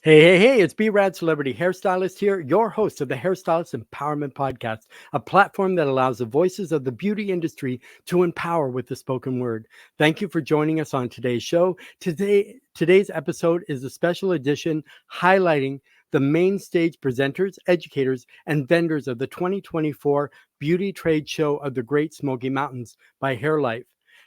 Hey, it's B-Rad Celebrity Hairstylist here, your host of the Hairstylist Empowerment Podcast, a platform that allows the voices of the beauty industry to empower with the spoken word. Thank you for joining us on today's show. Today's episode is a special edition highlighting the main stage presenters, educators, and vendors of the 2024 Beauty Trade Show of the Great Smoky Mountains by Hairlife.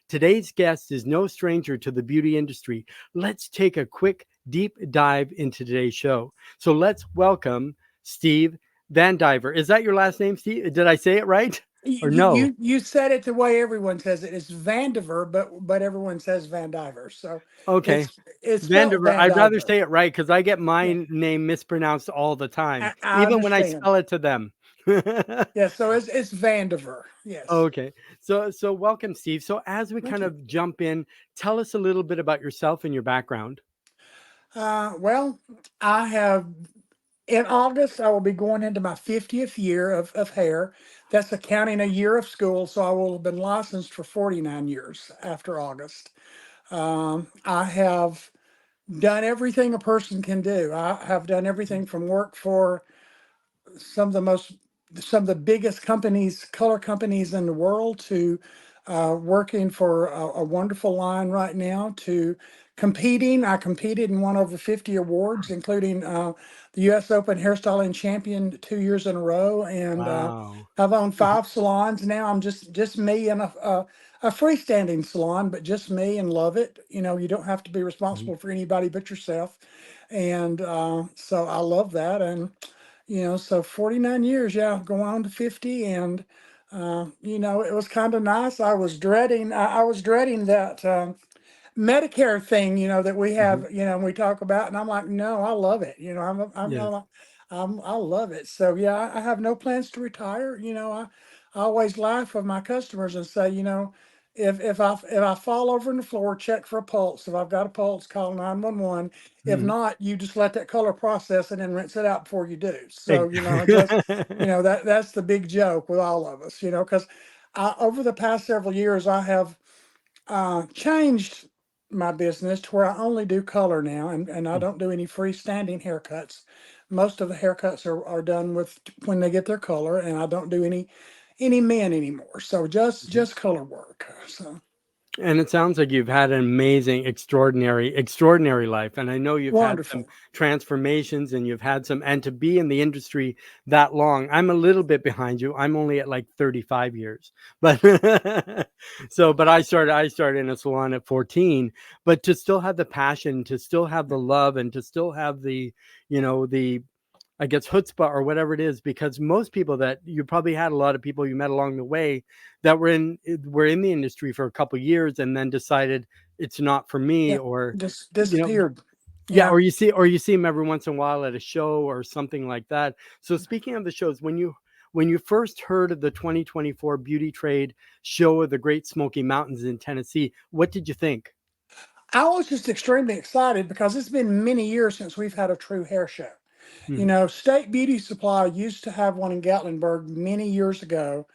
Today's guest is no stranger to the beauty industry. Let's take a quick deep dive into today's show. So let's welcome Steve Vandiver. Is that your last name, Steve? Did I say it right or no? You said it the way everyone says it. It's Vandiver, but everyone says Vandiver. So Okay. it's spelled Vandiver. I'd rather Vandiver. say it right because I get Yeah, my name mispronounced all the time, I even when I understand. spell it to them. Yeah, so it's Vandiver. Yes. Okay. So welcome, Steve. So as we Thank kind you. of jump in, tell us a little bit about yourself and your background. Well, I have in August I will be going into my 50th year of hair. That's accounting a year of school, so I will have been licensed for 49 years after August. I have done everything a person can do. I have done everything from work for some of the most some of the biggest companies, color companies in the world, to working for a wonderful line right now, to competing. I competed and won over 50 awards, including the U.S. Open Hairstyling Champion 2 years in a row, and Wow. I've owned 5 salons now. I'm just me and a freestanding salon, but just me, and love it. You know, you don't have to be Mhm. responsible for anybody but yourself, and so I love that. And so 49 years, yeah, going on to 50. And, it was kind of nice. I was dreading that Medicare thing, that we Mhm. have, and we talk about. And I'm like, no, I love it. Yes. I love it. So, yeah, I have no plans to retire. I always laugh with my customers and say, if I fall over on the floor, check for a pulse. If I've got a pulse, call 911. If Mhm. not, you just let that color process and then rinse it out before you do. So, Ex- that's the big joke with all of us, because over the past several years, I have changed my business to where I only do color now, and I don't do any freestanding haircuts. Most of the haircuts are done with when they get their color, and I don't do any men anymore. So just color work. So And it sounds like you've had an amazing, extraordinary life. And I know you've had some wonderful. transformations and you've had some, and to be in the industry that long, I'm a little bit behind you. I'm only at like 35 years, but but I started in a salon at 14, but to still have the passion, to still have the love, and to still have the I guess chutzpah or whatever it is, because most people that you probably had a lot of people you met along the way that were in the industry for a couple of years and then decided it's not for me, Yeah, or just you know disappeared. yeah, Yeah. or you see them every once in a while at a show or something like that. So speaking of the shows, when you first heard of the 2024 Beauty Trade Show of the Great Smoky Mountains in Tennessee, what did you think? I was just extremely excited because it's been many years since we've had a true hair show. Hmm. State Beauty Supply used to have one in Gatlinburg many years ago,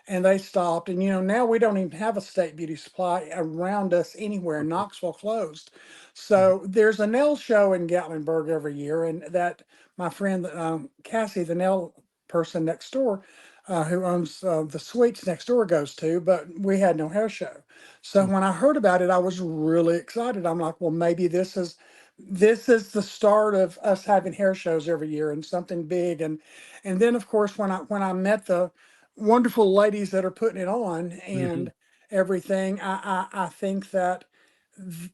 and they stopped. And now we don't even have a State Beauty Supply around us anywhere. Okay. Knoxville closed. So there's a nail show in Gatlinburg every year, and that my friend Cassie, the nail person next door, who owns the suites next door, goes to. But we had no hair show. So when I heard about it, I was really excited. I'm like, well, maybe this is the start of us having hair shows every year and something big. And then of course when I met the wonderful ladies that are putting it on Hmm. and everything, I think that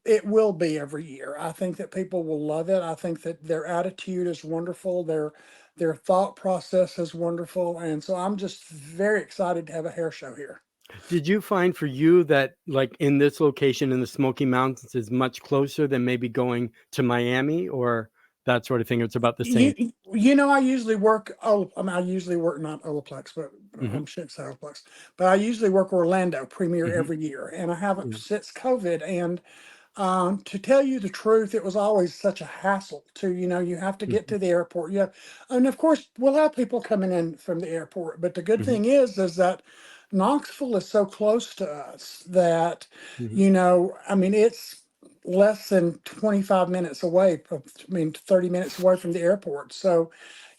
it will be every year. I think that people will love it. I think that their attitude is wonderful. Their thought process is wonderful. And so I'm just very excited to have a hair show here. Did you find for you that, like, in this location in the Smoky Mountains is much closer than maybe going to Miami or that sort of thing? It's about the same. I usually work. Oh, I usually work not Olaplex, but Hmm. I'm shit Olaplex. But I usually work Orlando Premier Hmm. every year, and I haven't Yeah. since COVID. And to tell you the truth, it was always such a hassle. You have to get Hmm. to the airport. And of course we'll have people coming in from the airport. But the good Hmm. thing is that Knoxville is so close to us that Hmm. I mean, less than 25 minutes away, I mean, 30 minutes away from the airport. So,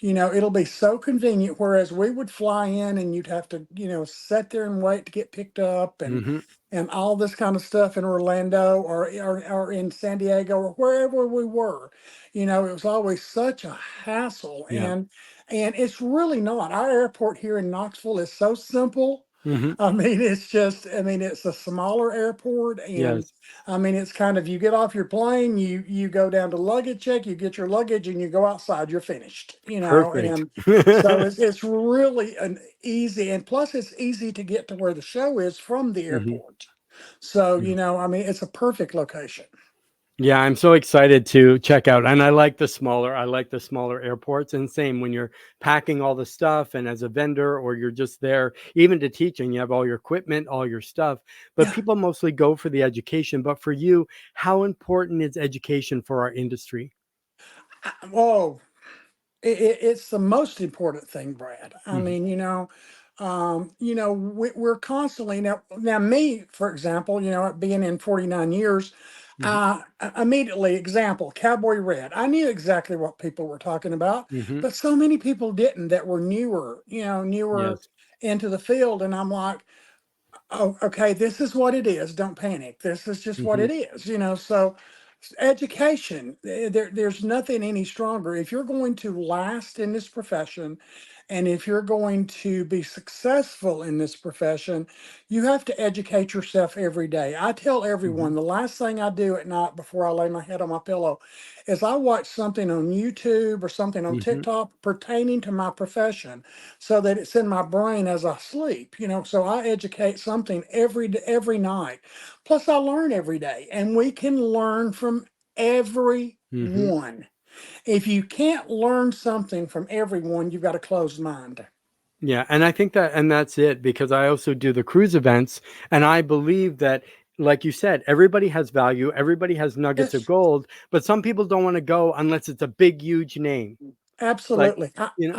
it'll be so convenient. Whereas we would fly in and you'd have to, sit there and wait to get picked up Hmm. and all this kind of stuff in Orlando or in San Diego or wherever we were. It was always such a hassle. Yeah. And it's really not. Our airport here in Knoxville is so simple. Hmm. It's a smaller airport, and Yes. it's kind of, you get off your plane, you go down to luggage check, you get your luggage, and you go outside, you're finished, Perfect. and so it's really an easy, and plus it's easy to get to where the show is from the Hmm. airport. So, it's a perfect location. Yeah, I'm so excited to check out. And I like the smaller airports. And same when you're packing all the stuff and as a vendor or you're just there, even to teach and you have all your equipment, all your stuff. But Yeah. people mostly go for the education. But for you, how important is education for our industry? Oh, it's the most important thing, Brad. Hmm. We're constantly now me, for example, being in 49 years, Hmm. immediately example, Cowboy Red. I knew exactly what people were talking about, Hmm. but so many people didn't that were newer Yes. into the field. And I'm like, oh, okay, this is what it is. Don't panic. This is just what Hmm. it is. So education, there's nothing any stronger. If you're going to last in this profession and if you're going to be successful in this profession, you have to educate yourself every day. I tell Hmm. everyone the last thing I do at night before I lay my head on my pillow is I watch something on YouTube or something on Hmm. TikTok pertaining to my profession so that it's in my brain as I sleep. So I educate something every night. Plus, I learn every day, and we can learn from Hmm. everyone. If you can't learn something from everyone, you've got a closed mind. Yeah, and I think that, and that's it, because I also do the cruise events, and I believe that, like you said, everybody has value, everybody has nuggets of Yes. gold, but some people don't want to go unless it's a big, huge name. Like, Absolutely. you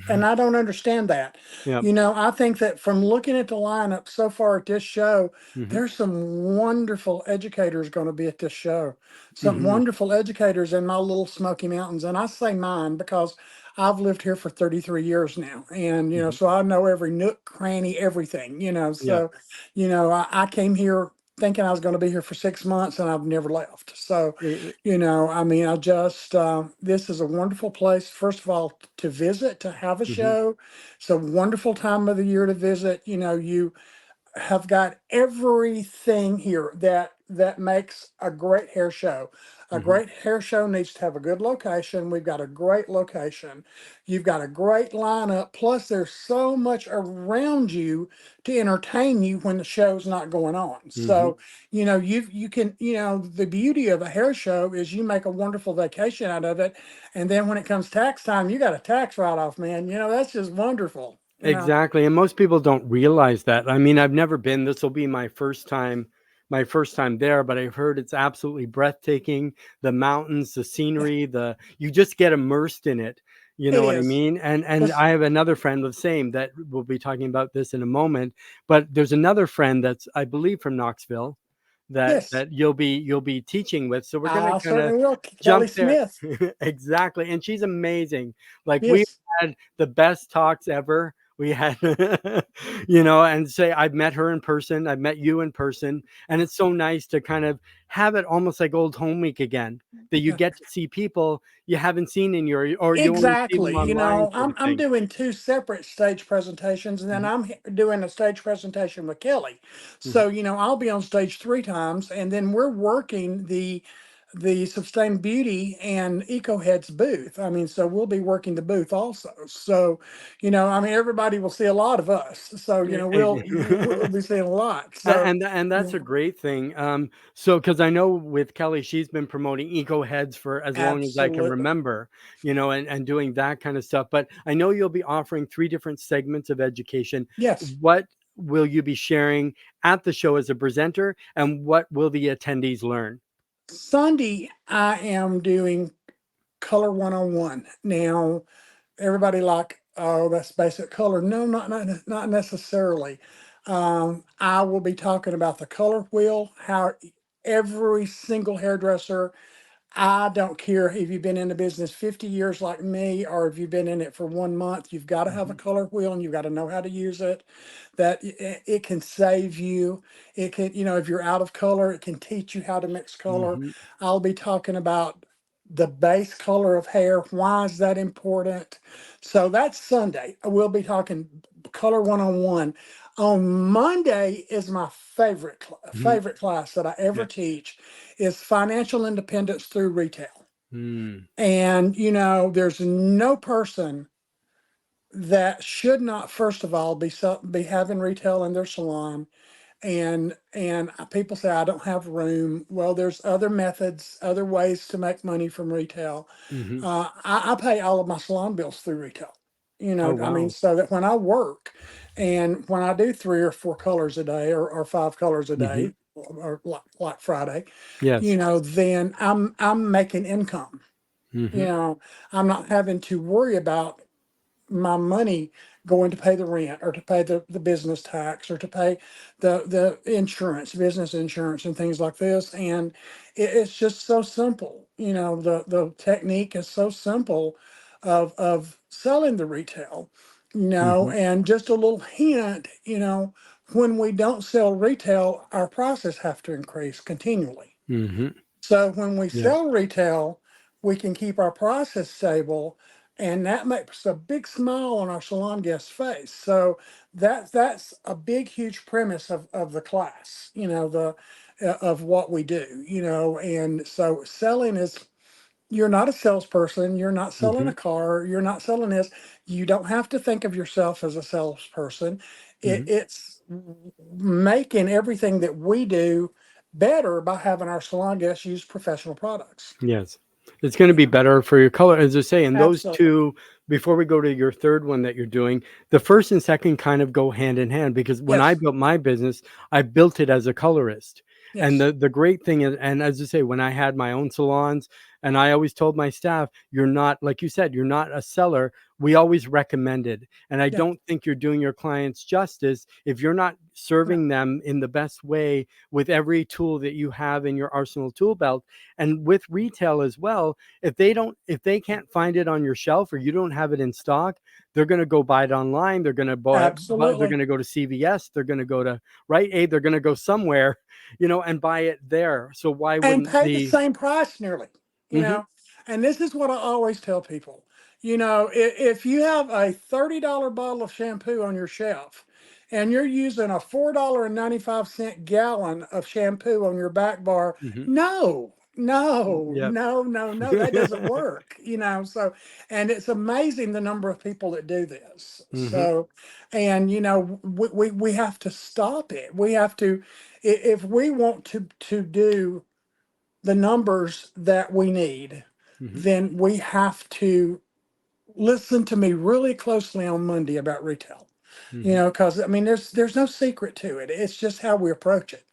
And I don't understand that. yeah. I think that from looking at the lineup so far at this show, Hmm. there's some wonderful educators going to be at this show. Some Hmm. wonderful educators in my little Smoky Mountains. And I say mine because I've lived here for 33 years now. And, Hmm. so I know every nook, cranny, everything, Yeah. So, I came here thinking I was going to be here for 6 months and I've never left. So, this is a wonderful place, first of all, to visit, to have a Hmm. show. It's a wonderful time of the year to visit. You have got everything here that makes a great hair show. A Hmm. great hair show needs to have a good location. We've got a great location. You've got a great lineup. Plus, there's so much around you to entertain you when the show's not going on. Hmm. So, you can, the beauty of a hair show is you make a wonderful vacation out of it. And then when it comes tax time, you got a tax write-off, man. That's just wonderful. Exactly, and most people don't realize that. I mean, I've never been. This will be my first time there, but I've heard it's absolutely breathtaking. The mountains, the Yeah, scenery, the you just get immersed in it. You it know what I is. mean? And That's I have another friend the same that we'll be talking about this in a moment. But there's another friend that's I believe from Knoxville that yes. you'll be teaching with. So we're gonna I kind of certainly will. Kelly jump there. Smith. Exactly, and she's amazing. Like we Yes. had the best talks ever. We had, and say I've met her in person, I've met you in person, and it's so nice to kind of have it almost like old home week again. That you Yeah. get to see people you haven't seen in your, or you only see them Exactly. online, sort of I'm thing. doing two separate stage presentations, and then Mhm. doing a stage presentation with Kelly. Mhm. So, I'll be on stage three times, and then we're working the Sustain Beauty and EcoHeads booth. So we'll be working the booth also. So, everybody will see a lot of us. So, we'll be seeing a lot. So, And you that's a know, great thing. So because I know with Kelly, she's been promoting eco heads for as long as I can absolutely. remember, and doing that kind of stuff. But I know you'll be offering three different segments of education. Yes. What will you be sharing at the show as a presenter, and what will the attendees learn? Sunday, I am doing Color 101. Now, everybody like, oh, that's basic color. No, not necessarily. I will be talking about the color wheel, how every single hairdresser. I don't care if you've been in the business 50 years like me, or if you've been in it for 1 month, you've got to have a Mhm. color wheel and you've got to know how to use it. That it can save you. It can, if you're out of color, it can teach you how to mix color. Mhm. I'll be talking about the base color of hair. Why is that important? So that's Sunday. We'll be talking color 101. On Monday is my Mhm. favorite class that I ever Yeah. teach, is financial independence through retail. Mm. And there's no person that should not, first of all, be having retail in their salon. And people say, I don't have room. Well, there's other methods, other ways to make money from retail. Mhm. I pay all of my salon bills through retail. Oh, I mean, wow. so that when I work and when I do 3 or 4 colors a day, or 5 colors a Mhm. day, or like Friday, Yes. then I'm making income. You Mhm. know, I'm not having to worry about my money going to pay the rent, or to pay the business tax, or to pay the insurance, business insurance, and things like this. And it's just so simple. The technique is so simple of selling the retail. Mhm. And just a little hint, when we don't sell retail, our prices have to increase continually. Mhm. So when we Yeah. sell retail, we can keep our prices stable, and that makes a big smile on our salon guest's face. So that's a big, huge premise of the class, the of what we do, and so selling is, you're not a salesperson, you're not selling a Mhm. car, you're not selling this. You don't have to think of yourself as a salesperson. Mhm. It's making everything that we do better by having our salon guests use professional products. Yes. It's going to be Yeah, better for your color. As I say, and those absolutely. two, before we go to your third one that you're doing, the first and second kind of go hand in hand, because when I Yes, built my business, I built it as a colorist. And yes, the great thing is, and as I say, when I had my own salons, and I always told my staff, you're not, like you said, you're not a seller. We always recommended. And I yeah, don't think you're doing your clients justice if you're not no, serving them in the best way with every tool that you have in your arsenal tool belt. And with retail as well, if they can't find it on your shelf, or you don't have it in stock, they're going to go buy it online. They're going to they're absolutely. going to go to CVS, they're going to go to Rite Aid, they're going to go somewhere, and buy it there. So why And wouldn't pay the the same price nearly, you Mhm. know. And this is what I always tell people. If you have a $30 bottle of shampoo on your shelf, and you're using a $4.95 gallon of shampoo on your back bar, Mhm. no, no, Yep. no, no, no, that doesn't work, so. And it's amazing the number of people that do this. Mhm. So, and we have to stop it. We have to, if we want to do the numbers that we need, Mhm. then we have to listen to me really closely on Monday about retail. Mhm. Because I mean, there's no secret to it. It's just how we approach it.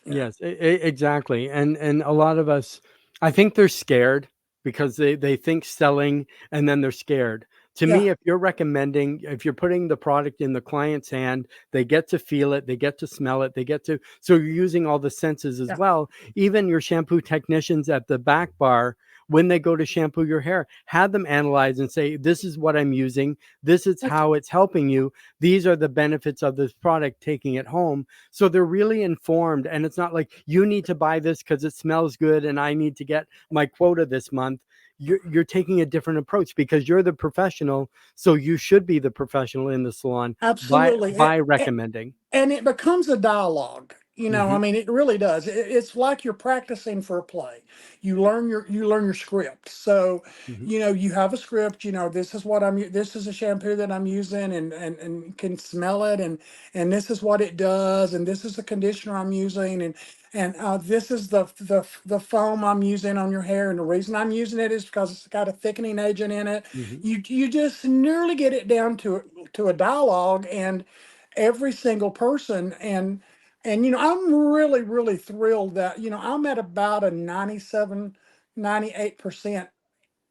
You know. Yes, exactly. And a lot of us, I think they're scared because they think selling, and then they're scared. To Yeah. me, if you're recommending, if you're putting the product in the client's hand, they get to feel it, they get to smell it, they get to, so you're using all the senses as Yeah. well. Even your shampoo technicians at the back bar, when they go to shampoo your hair, have them analyze and say, this is what I'm using, this is That's how it's helping you, these are the benefits of this product, taking it home. So they're really informed, and it's not like you need to buy this because it smells good and I need to get my quota this month. You're taking a different approach because you're the professional, so you should be the professional in the salon by absolutely. recommending. And it becomes a dialogue. I Hmm. mean, it really does. It's like you're practicing for a play. You learn your script. So Hmm. you have a script. This is what this is a shampoo that I'm using, and you can smell it, and this is what it does, and this is the conditioner I'm using, and this is the foam I'm using on your hair, and the reason I'm using it is because it's got a thickening agent in it. Hmm. You just nearly get it down to a dialogue, and every single person. And I'm really, really thrilled that I'm at about a 97, 98%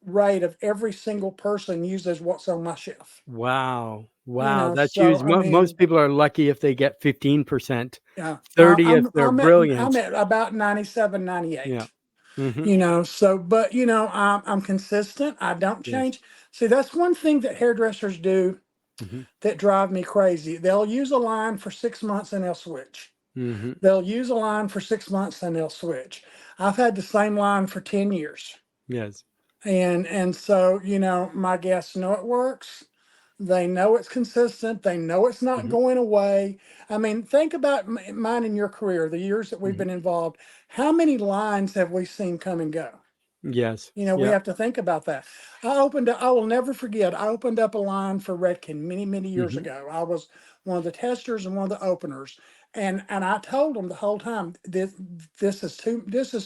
rate of every single person uses what's on my shelf. Wow. You Wow. know, That's so huge. I Most mean, people are lucky if they get 15%, yeah, 30 if they're I'm brilliant. at about 97, Yeah. 98. Hmm. You know, so but you know, I'm consistent. I don't Yes. change. See, that's one thing that hairdressers do Hmm. that drive me crazy. They'll use a line for 6 months and they'll switch. Hmm. They'll use a line for 6 months and they'll switch. I've had the same line for 10 years. Yes. And so, you know, my guests know it works. They know it's consistent. They know it's not Hmm. going away. I mean, think about mine and your career, the years that we've Hmm. been involved. How many lines have we seen come and go? Yes. You know, we Yeah. have to think about that. I will never forget, I opened up a line for Redken many, many years Hmm. ago. I was one of the testers and one of the openers. And I told them the whole time, this is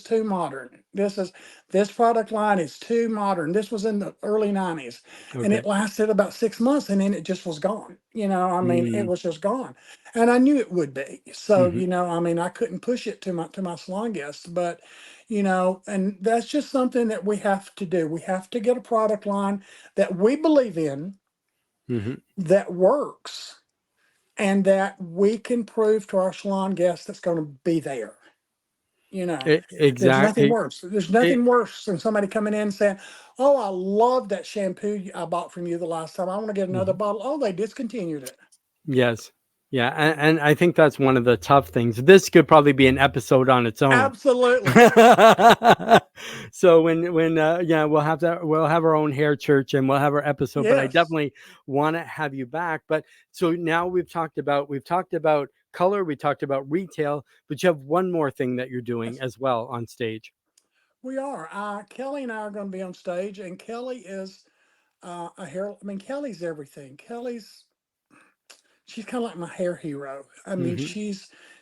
too modern. This product line is too modern. This was in the early 90s. And it Okay. lasted about 6 months and then it just was gone. You know, I mean, it Mm. was just gone. And I knew it would be. So, Hmm. you know, I mean, I couldn't push it to my salon guests, but you know, and that's just something that we have to do. We have to get a product line that we believe in, Hmm. that works, and that we can prove to our salon guests that's going to be there. You know, there's nothing Exactly. worse. There's nothing worse than somebody coming in and saying, "Oh, I love that shampoo I bought from you the last time. I want to get another bottle." Oh, they discontinued it. Yes. Yeah. And I think that's one of the tough things. This could probably be an episode on its own. Absolutely. So yeah, we'll have our own hair church and we'll have our episode, but I Yes. definitely want to have you back. But so now we've talked about color, we talked about retail, but you have one more thing that you're doing Yes. as well on stage. We are. Kelly and I are going to be on stage, and Kelly is a hair. I mean, Kelly's everything. She's kind of like my hair hero. I mean, Hmm.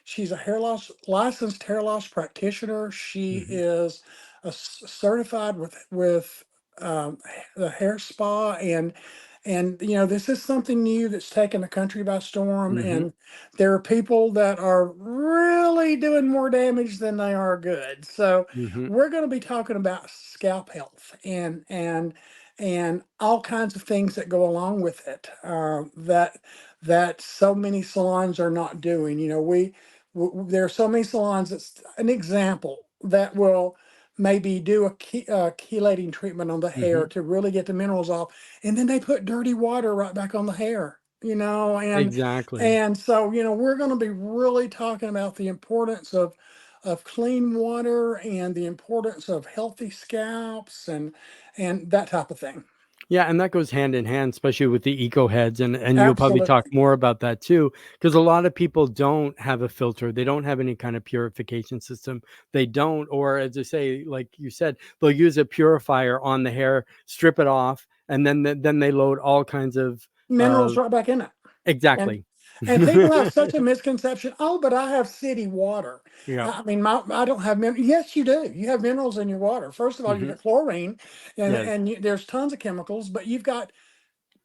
she's a hair loss licensed hair loss practitioner. She Hmm. is certified with um, the hair spa, and you know, this is something new that's taken the country by storm. Hmm. And there are people that are really doing more damage than they are good. So Hmm. we're going to be talking about scalp health and all kinds of things that go along with it, that so many salons are not doing. You know, there are so many salons. That's an example that will maybe do a chelating treatment on the hair Hmm. to really get the minerals off, and then they put dirty water right back on the hair. You know, Exactly. and so you know we're going to be really talking about the importance of clean water and the importance of healthy scalps and that type of thing. Yeah, and that goes hand in hand, especially with the eco heads, and you'll probably talk Absolutely. more about that too, because a lot of people don't have a filter. They don't have any kind of purification system. They don't, or as I say, like you said, they'll use a purifier on the hair, strip it off, and then they load all kinds of Minerals right back in it. And exactly. and people have such a misconception. Oh, but I have city water. Yeah. I mean, I don't have minerals. Yes, you do. You have minerals in your water. First of all, you've Hmm. got chlorine, and Yes. there's tons of chemicals. But you've got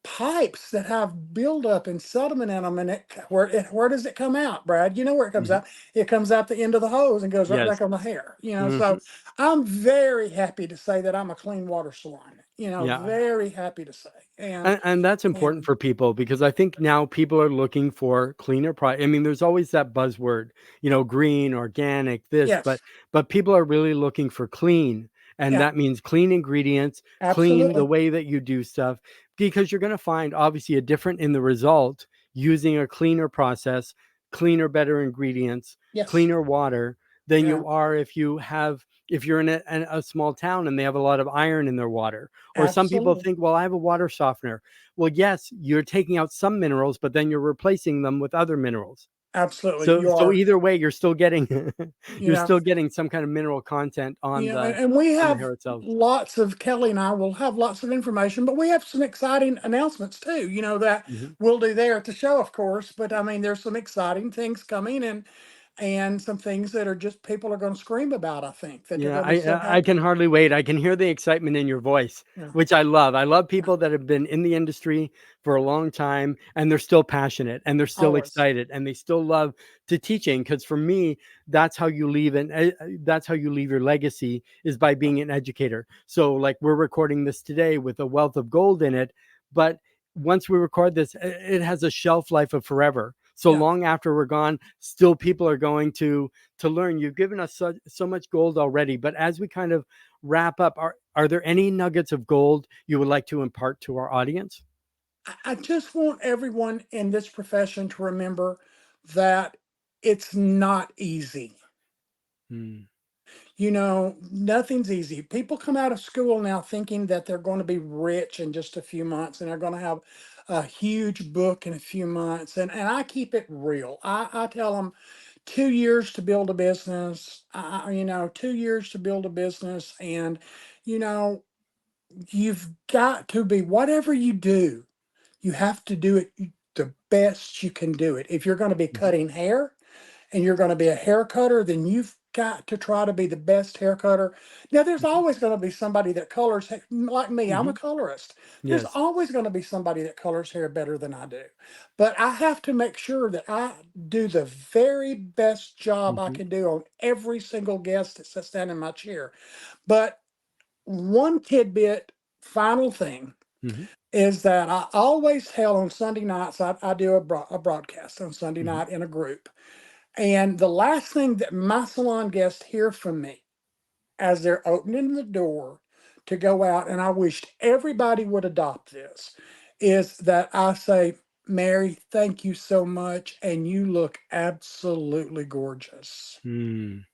pipes that have buildup and sediment in them, and where does it come out, Brad? You know where it comes Hmm. out. It comes out the end of the hose and goes right Yes. back on the hair. You know, Hmm. so I'm very happy to say that I'm a clean water salon. You know, Yeah. very happy to say, And that's important and for people because I think now people are looking for cleaner product. I mean, there's always that buzzword, green, organic, this, yes, but people are really looking for clean. And yeah, that means clean ingredients, clean the absolutely, way that you do stuff, because you're going to find obviously a different in the result using a cleaner process, cleaner, better ingredients, yes, cleaner water than yeah, you are if you're in a small town and they have a lot of iron in their water. Or some people absolutely, think, well, I have a water softener. Well, yes, you're taking out some minerals, but then you're replacing them with other minerals. absolutely. So either way, you're still getting You you're know, still getting some kind of mineral content you on know, the and we on the have hair itself. lots of Kelly and I will have lots of information, but we have some exciting announcements too. You know that Hmm. we'll do there at the show, of course. But I mean, there's some exciting things coming, and some things that are just people are going to scream about. I think that they're Yeah, going to be so I can happy. hardly wait. I can hear the excitement in your voice, Yeah, which I love. I love yeah, people that have been in the industry for a long time and they're still passionate and they're still always. excited and they still love to teaching. Because for me, that's how you leave and that's how you leave your legacy is by Yeah, being an educator. So like we're recording this today with a wealth of gold in it, but once we record this, it has a shelf life of forever. So yeah. long after we're gone, still people are going to learn. You've given us so much gold already, but as we kind of wrap up, are there any nuggets of gold you would like to impart to our audience? I just want everyone in this profession to remember that it's not easy. Mm, Nothing's easy. People come out of school now thinking that they're going to be rich in just a few months and they're going to have a huge book in a few months. And I keep it real. I tell them 2 years to build a business, 2 years to build a business. And, you know, you've got to be, whatever you do, you have to do it the best you can do it. If you're going to be mhm, cutting hair, and you're going to be a hair cutter, then you've got to try to be the best hair cutter. Now, there's mhm, always going to be somebody that colors like me. I'm a mhm. colorist. There's Yes. always going to be somebody that colors hair better than I do. But I have to make sure that I do the very best job I Mhm, can do on every single guest that sits down in my chair. But one tidbit, final thing, mhm, is that I always tell on Sunday nights, I do a broadcast on Sunday mhm, night in a group. And the last thing that my salon guests hear from me as they're opening the door to go out, and I wished everybody would adopt this, is that I say, Mary, thank you so much. And you look absolutely gorgeous. mm.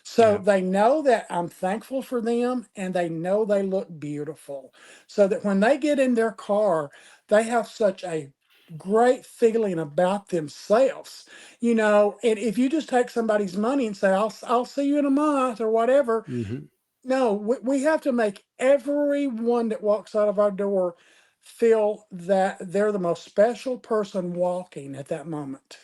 So Yeah. they know that I'm thankful for them and they know they look beautiful. So that when they get in their car, they have such a great feeling about themselves. And if you just take somebody's money and say, I'll see you in a month or whatever, Mhm. no, we have to make everyone that walks out of our door feel that they're the most special person walking at that moment.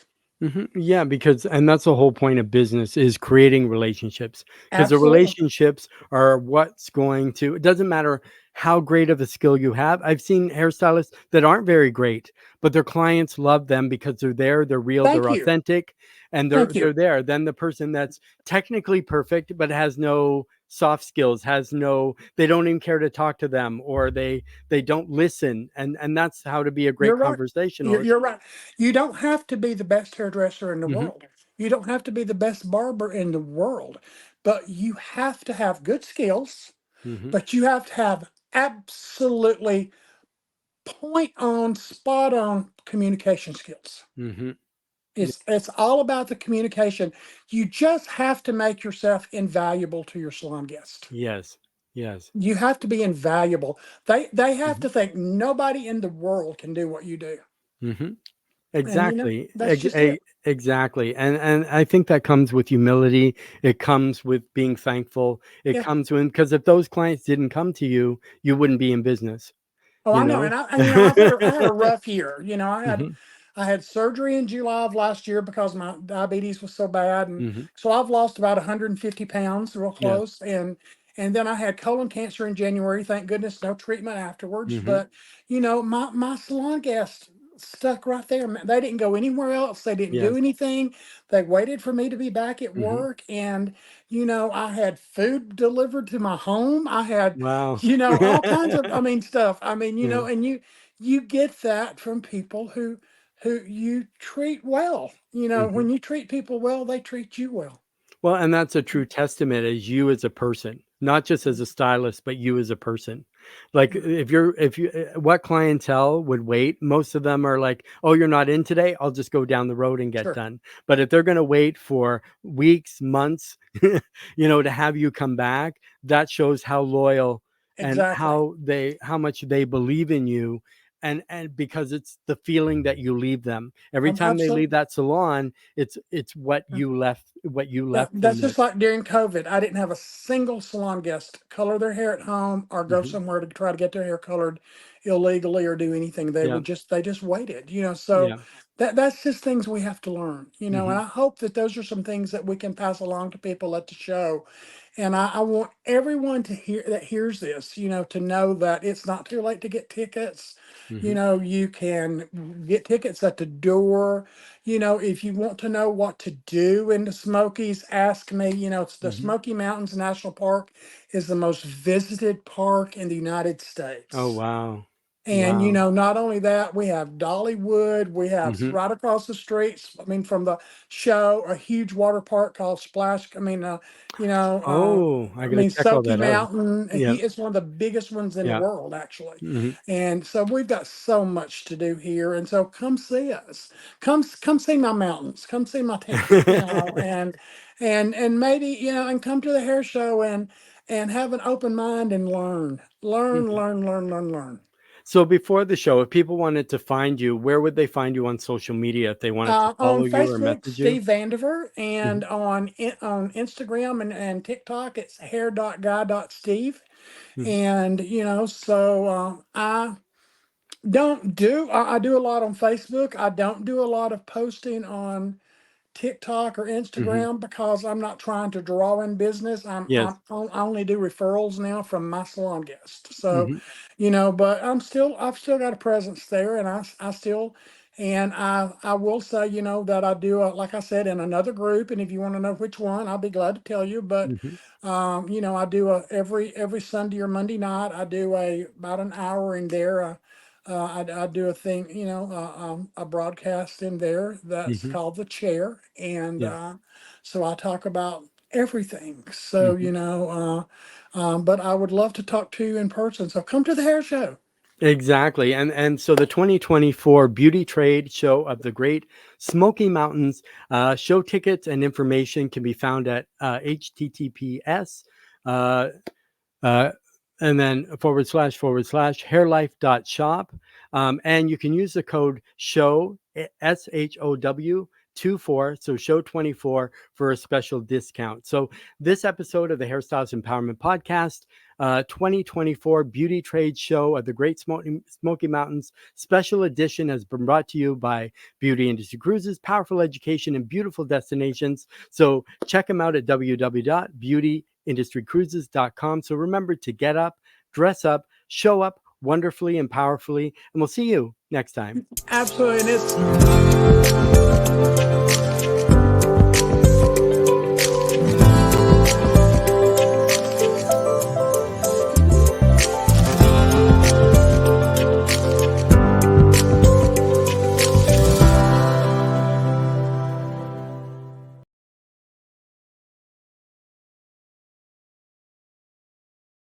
Yeah, because and that's the whole point of business is creating relationships because the Absolutely. relationships are what's going to it doesn't matter how great of a skill you have. I've seen hairstylists that aren't very great, but their clients love them because they're there, they're real, Thank they're you. authentic, and they're Thank they're you. there. Then the person that's technically perfect but has no soft skills, has no they don't even care to talk to them or they don't listen and that's how to be a great You're right. conversationalist. You're right. You don't have to be the best hairdresser in the Mhm, world. You don't have to be the best barber in the world, but you have to have good skills, mhm, but you have to have absolutely point on, spot on communication skills. mhm. It's all about the communication. You just have to make yourself invaluable to your salon guest. Yes. Yes. You have to be invaluable. They have Mhm. to think nobody in the world can do what you do. Mhm. And Exactly. that's just it. Exactly. And I think that comes with humility. It comes with being thankful. It Yeah. comes when because if those clients didn't come to you, you wouldn't be in business, Oh, you I know. know? And I had a rough year. Mhm. I had surgery in July of last year because my diabetes was so bad, and Mhm. so I've lost about 150 pounds, real Yeah. close. And then I had colon cancer in January. Thank goodness, no treatment afterwards. Mhm. But my salon guests stuck right there. They didn't go anywhere else. They didn't do Yes. anything. They waited for me to be back at Mhm. work, and I had food delivered to my home. I had Wow. all kinds of, stuff. Yeah. And you get that from people who you treat well. Mhm. When you treat people well, they treat you well. Well, and that's a true testament as you as a person, not just as a stylist, but you as a person. Like Yeah, if you what clientele would wait? Most of them are like, "Oh, you're not in today? I'll just go down the road and get sure, done." But if they're going to wait for weeks, months, to have you come back, that shows how loyal and exactly. how much they believe in you and because it's the feeling that you leave them every time they leave Absolutely. that salon. It's what you left Yeah, them that's with. just like during COVID. I didn't have a single salon guest color their hair at home or go Hmm. somewhere to try to get their hair colored illegally or do anything. Yeah. They just waited, so Yeah. that's just things we have to learn, and Hmm. I hope that those are some things that we can pass along to people at the show. And I want everyone to hear that hears this, to know that it's not too late to get tickets. Hmm. You can get tickets at the door. If you want to know what to do in the Smokies, ask me. It's the Hmm. Smoky Mountains National Park is the most visited park in the United Oh, States. wow. And Wow. not only that, we have Dollywood. We have Hmm. right across the streets. I mean, from the show, a huge water park called Splash. Oh, I gotta check all Soaky that out. Mountain. Yeah. It's one of the biggest ones in the Yeah. world, actually. Hmm. And so we've got so much to do here. And so come see us. Come see my mountains. Come see my town. And maybe and come to the hair show and have an open mind and learn, learn, learn, learn, learn, learn. So before the show, if people wanted to find you, where would they find you on social media if they wanted to On follow you or Facebook, message you? Steve Vandiver, and Mhm, on Instagram and TikTok, it's hair.guy.steve. mhm, And I do a lot on Facebook. I don't do a lot of posting on TikTok or mhm. Instagram because I'm not trying to draw in business. Yes. I only do referrals now from my salon guests. So, Mhm, but I've still got a presence there, and I still, and I will say, that I do, like I said, in another group, and if you want to know which one, I'll be glad to tell you. But, mhm, I do every Sunday or Monday night, I do about an hour in there. I do a thing, a broadcast in there that's mhm. called The Chair. And Yeah. so I talk about everything. So, Mhm. but I would love to talk to you in person. So come to the hair show. Exactly. And so the 2024 Beauty Trade Show of the Great Smoky Mountains, show tickets and information can be found at https uh, uh, and then / hairlife.shop. And you can use the code SHOW, SHOW 24, so show 24 for a special discount. So this episode of the Hairstylist Empowerment Podcast, 2024 Beauty Trade Show of the Great Smoky Mountains special edition has been brought to you by Beauty Industry Cruises, powerful education and beautiful destinations. So check them out at www.beautyindustrycruises.com. So remember to get up, dress up, show up wonderfully and powerfully, and we'll see you next time. Absolutely. And it's